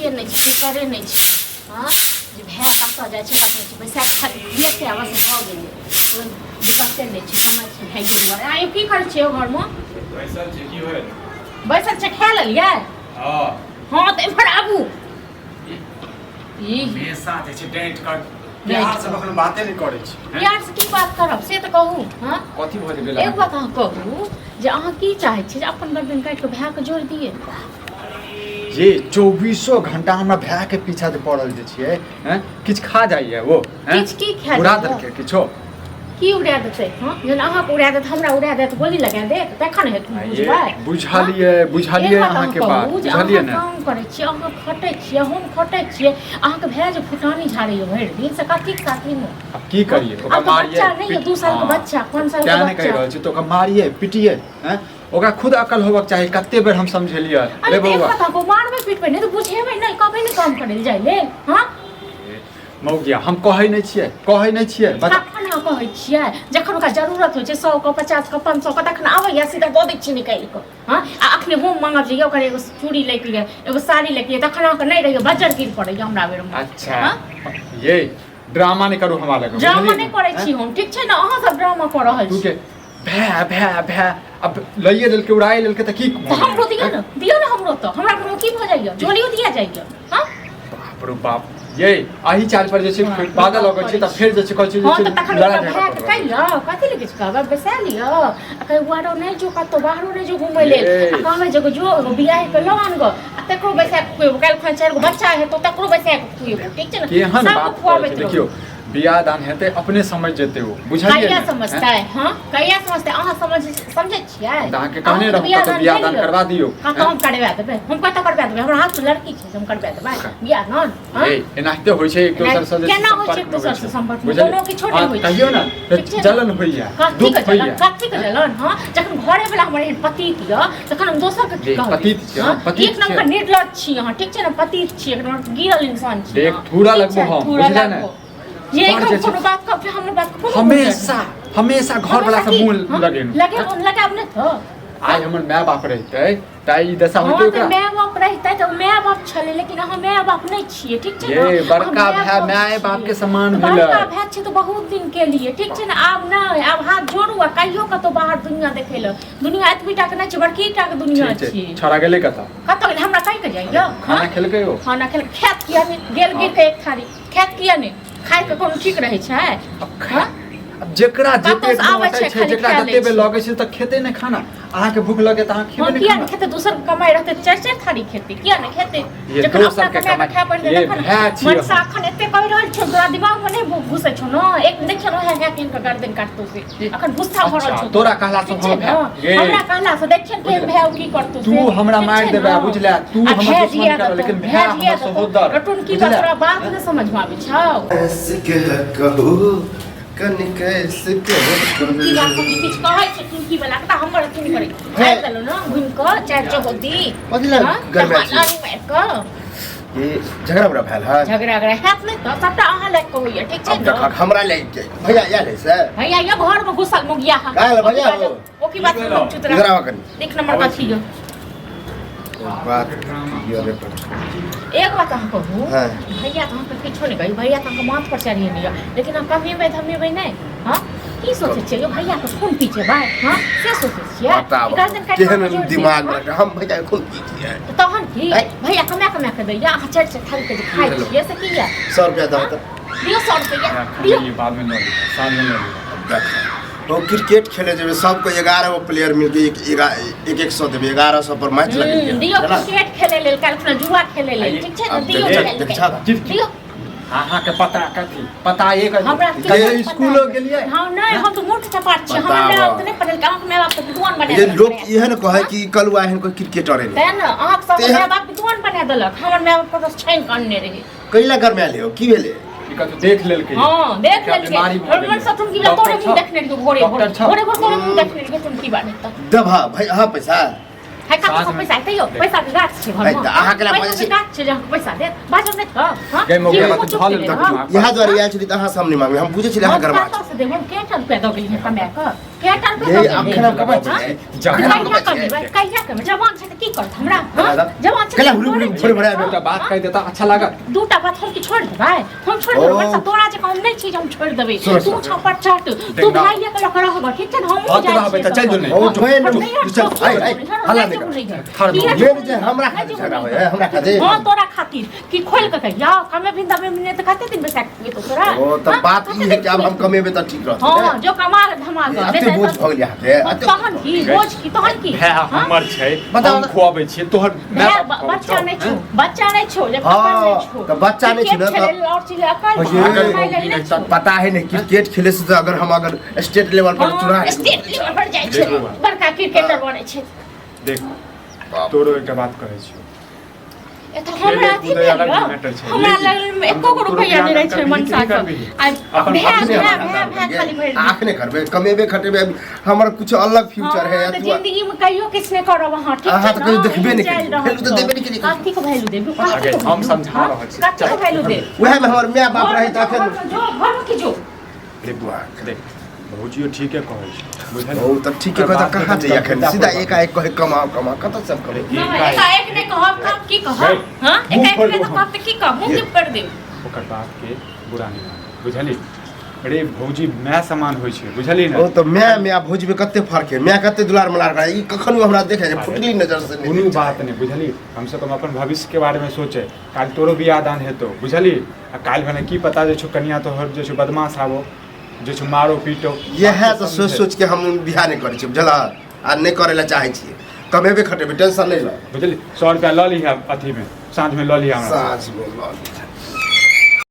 अथिए नहीं छै करे नहीं छै हां जे भए कतऽ जाइ छै कतऽ छै पैसा खाली से आवश्यक भऽ गेलै दिक्कते नहीं छै समय छै भाई दुआरे आइ की करै छियै घर में बैसल छै की होय बैसल छै खा लेलियै हां हां तऽ एम्हर आबू ई हमेशा जे छै डेंट कर यार से कखनो बाते नहीं करै छी यार से की बात करब से तऽ कहू हां कथी भऽ गेल एक बात अहाँ कहू जे अहाँ की चाहै छियै जे अपन गर्दन काटि कऽ भाय के जोड़ दिए ये 24 घंटा हमरा भाय के पीछा जे पड़ल जे छियै हैं किछ खा जाइए वो हैं किछ की खा उड़ा जाइए? देलकै किछो की उड़ा देतै हां जन अहाँ के उड़ा देत हमरा उड़ा देत गोली लगा देत तखन हेत बुझबै बुझलिए अहाँ के बात बुझलिए ना काम करै छियै अहाँ खटै छियै हम खटै छियै अहाँ के भाय जे फुटानी झाड़ैय भरि दिन से कथी साथी में अब की करिए ओकरा मारिए बच्चा नहीं 2 साल के बच्चा 5 साल के क्या नहीं कहि बच्चा रहल छी तो ओकरा मारिए पिटिए हैं ओकरा खुद अकल होबक चाही कते बेर हम समझेलिए अरे बउआ को मारबै पिटबै नहीं तो बुझेबै नहीं कहबै नहीं काम करै जाइ ले हां मौगिया हम कहै नहीं छियै बता तखन अहाँ कहै छियै जखन ओकरा जरूरत होइ छै 100 के 50 के 500 के तखन आबैया सीधा दऽ दै छियै निकालि कऽ हां आ अखने हम मांगब जे ओकर एगो चूड़ी लैके लिए एगो साड़ी लैके लिए तखन अहाँके नहीं रहियो बजर गिर पड़ैया हमरा बेर में अच्छा ये ड्रामा नहीं करू हमरा लगे ड्रामा नहीं करै छी हम ठीक छै ना अहाँ सब ड्रामा कऽ रहल छी भै अब लइए लेलके उड़ाई लेलके त की हमरो दियो ना हमरो तो हमरा घर में की भ जाइया झोलियो दिया जाइया हां बाप रे बाप ये आही चाल पर जे छै बादल लगै छै त फेर जे छै कहै छै हां त तखन भए के कहियो कथि लिखै छै कहब बैसा लियो आ कहि वारो नहीं जो कतो बाहरो नहीं जो घुमै ले आ कहबै जे जो बियाह के लोन गो आ तकरो बैसा के काल खन 4 गो बच्चा है तो तकरो बैसा के खुएबो ठीक छै ना केहन बात देखियो बियाह दान हेते अपने समझ जेते हो बुझलिए कहिया समझता है हां कहिया समझता है अहाँ समझै छियै अहाँ के कहने रहू त बियाह दान करवा दियो हां तो हम करवा देबै हम कतऽ करवा देबै हमरा हाथ में लड़की छै हम करवा देबै बियाह न हां एनाहिते होइ छै एक दोसर से केना होइ छै एक दोसर से संपर्क कोनो की छोटे होइ छै कहियो ना जलन होइया दुख होइया कथि के जलन हां जखन घरे वाला हमर एहन पति दिया तखन हम दोसर के की कहबै पति छै पति एक नंबर निर्लज छी अहाँ ठीक छै ना पति छी एकदम गिरल इंसान छी देख थूड़ा लगबो हम बुझला ना ये कोनो बात का हमर बात को हमेशा घर वाला से मुंह लगे अपने तो आई हमर माय बाप रहते ताई ई दशा होते ओकरा माय बाप रहते तो माय बाप छले लेकिन हम माय बाप नहीं छिए ठीक छै ये बड़का भाई माय बाप के समान भेल बड़का भाई छै तो बहुत दिन के लिए ठीक छै ना आब नहीं आब हाथ जोड़ू आ कहियो कतो बाहर दुनिया देखे ल दुनिया एतबीटा के नहीं छै बड़की टा के दुनिया छै छोड़ा गेले कता गेल हमरा कहि के जाइयो खाना खेलकै हो खाना खेल खेत किया नहीं गेल गिर के एक थारी खेत किया नहीं खाए के कोनो ठीक रहै छै अब जेकरा जते आबै छै जेकरा जते बे लगे छै त खेते नै खाना अहाँ के भूख लगे त अहाँ खेबे नै किया खेते दूसर कमाई रहते चार थारी खेते किया नै खेते जकरा दोसर के कमाई खाए पड़ते देखन मन से अखन एते कहि रहल छै तोरा दिमाग में नै घुसे छौ न एक देखियो न है किन के गर्दन काटतो से अखन गुस्सा भरल छौ तोरा कहला से हम हमरा कहला से देखियन के भाय की करतो तू हमरा मार देबे बुझला तू हमर दुश्मन कर लेकिन भाय हमर सहोदर रटुन की बात तोरा बात नै समझ में आबै छौ ऐसे के कहू कनि कैसे के की बात किछ कहै छै तू की बला त हमर अथि नै करै है चलो न घुम क चार चबोदी पदिला गरबा छै ये झगड़ा बड़ा भेल है झगड़ा हैत नै त सबटा अहाँ लाग के होइया ठीक छै अब हमरा ले भैया या ले से भैया ये घर में घुसल मुगिया है काहे भैया ओ की बात चुतरा इधर आवा कनी देख नंबर का छी बात ये रे पर एक बात अहाँ कहू हां भैया तो हम किछो नै कही भैया तो हम माथ पर चढ़िए नहीं लेकिन हम कमेबै धमेबै नै हां की सोचे छियै यो भैया के खून पीछे भाई हां से सोचे छियै केहन दिमाग में हम भैया खून पीछे तहन की भैया कमा के दैया अहाँ चढ़ से थाली के खाइ छियै से किया 100 रुपया दो त दियो 100 रुपया दियो बाद में ले साथ में ले तो क्रिकेट खेले जब सबको 11 गो प्लेयर मिलके एक 100 देबे 1100 पर मैच लगे दियो क्रिकेट खेले लेल काल खुना जुआ खेले लेल ठीक छै न दियो अहाँ के पता एक हमरा स्कूल गेलिए हां नहीं हम तो मोट चपाट छी हमरा नाम त नहीं पढ़ल गांव के माय बाप के विद्वान बना ये लोग एहन कहे कि कलुआ एहन कोई क्रिकेटर है त न अहाँ सब माय बाप विद्वान बना देलक हमर माय बाप तो छैन करने रहे कैला घर में आले हो की भेले तो देख लेलकै हां देख लेलकै और सब तुम की तोरे मुंह देखने के भोरे भोरे तोरे मुंह देखने के तुम की बात है दबा भाई हां पैसा है का सब पैसा है यो पैसा के गाछ छै घर में अहाँ के पैसा छै गाछ छै जहाँ पैसा दे बाजब नै त हां गै मौका बात धल यहाँ द्वारा आयल छी त अहाँ सामने मांगे हम बुझे छी अहाँ घर में से दे हम केटा रुपया द गेली कमाय क थिएटर पे ये आखिर हम कब कहिया के जवान छै त की करत हमरा जवान छै कला हुरी छोड़ बड़ा बेटा बात कह देता अच्छा लगा दूटा बात हम की छोड़ देबै हम छोड़ देबै बच्चा तोरा जे हम नहीं छी हम छोड़ देबै तू छपर चट तू भाइया के लक रहब ठीक है हम हां तो रहबै त चल जो नहीं ओ जोए चल आई हल्ला नहीं ये जे हमरा खातिर झगड़ा होय हमरा खातिर हां तोरा खातिर की खोल के कहिया कमे बिंदा में ने त खाते दिन बैसा के तो तोरा ओ त बात ई है कि अब हम कमेबे त ठीक रहत हां जो कमा धमाल अते बोझ भ गेल हाथे तहन की बोझ की तहन की है हमर छै हम खुआबै छी तोहर बच्चा नहीं छो जे हां त बच्चा नहीं छी न त पता है नहीं क्रिकेट खेले से अगर हम अगर स्टेट लेवल पर चुना स्टेट लेवल पर जाय छै बड़का क्रिकेटर बनै छै देख तोरो एक बात कहै छी ए त हमरा अथी हमरा लगल एको रुपैया नहीं रहै छै मनसा के आ खाली भरि आखने करबे कमेबे खटेबे हमर कुछ अलग फ्यूचर है तो जिंदगी में कहियो किसने करब हां ठीक है तो देखबे नहीं वैल्यू तो देबे नहीं कथी को वैल्यू देबे हम समझा रहल छी कथी को वैल्यू दे वह में हमर माय बाप रहे त फिर जो घर में की जो रे बुआ देख बहुजियो ठीके कहै छी बुझल ओ त ठीक है कहता कहां जाय अखन सीधा एकाएक कहे कमाओ कत सब करे एक ने कहब की कहब हां एक ने तो कहब की कहब मुंह चुप कर दे ओकर बात के बुरा नहीं मान बुझली अरे भौजी माय समान होय छै बुझली ना ओ त माय भौजी में कते फर्क है माय कते दुलार मलार करे ई कखनो हमरा देखे छै फुटली नजर से नहीं कोनो बात नहीं बुझली हम सब अपन भविष्य के बारे में सोचे काल तोरो बियाह दान हेतो बुझली आ काल भने की पता जे छु कन्या तो हर जे छु बदमाश आबो जे छु मारो पीटो यह तो सोच के हम बियाह नहीं करे छी बुझला आ नहीं करे ला चाहे छी कमेबे खटेबे टेंशन नहीं ल बुझली 100 रुपया ल ली अथी में साँझ में ल ली हमरा साँझ में ल ली